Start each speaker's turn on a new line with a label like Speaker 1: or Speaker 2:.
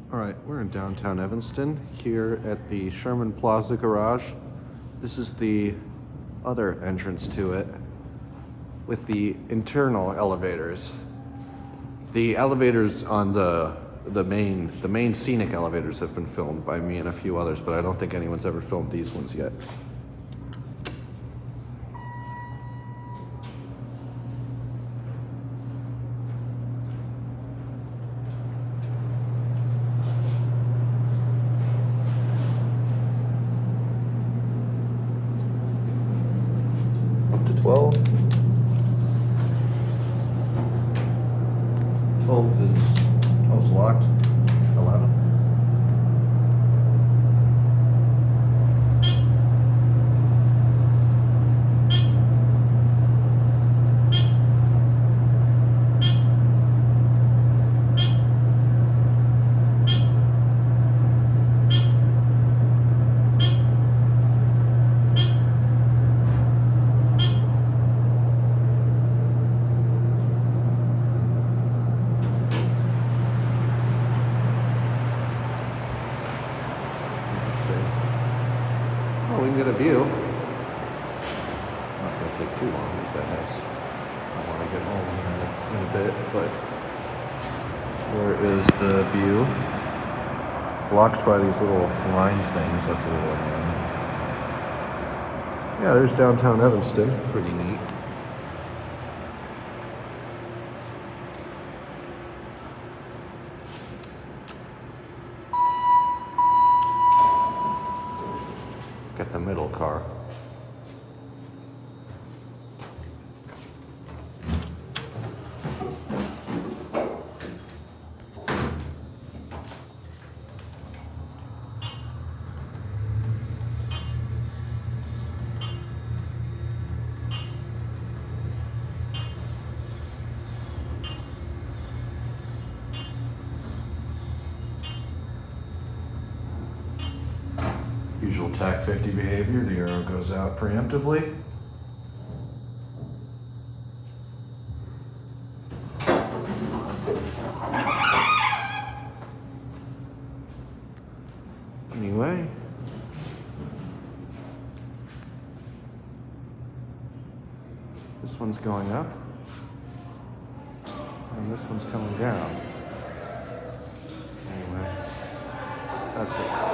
Speaker 1: All right, we're in downtown Evanston here at the Sherman Plaza garage. This is the other entrance to it with the internal elevators. The elevators on the main scenic elevators have been filmed by me and a few others, but I don't think anyone's ever filmed these ones yet. Up to 12. 12's locked. 11. Oh, we can get a view. Not going to take too long because I want to get home here in a bit, but there is the view. Blocked by these little line things. That's a little annoying. Yeah, there's downtown Evanston. Pretty neat. Get the middle car. Usual TAC 50 behavior, the arrow goes out preemptively. Anyway, this one's going up, and this one's coming down. Anyway, that's it.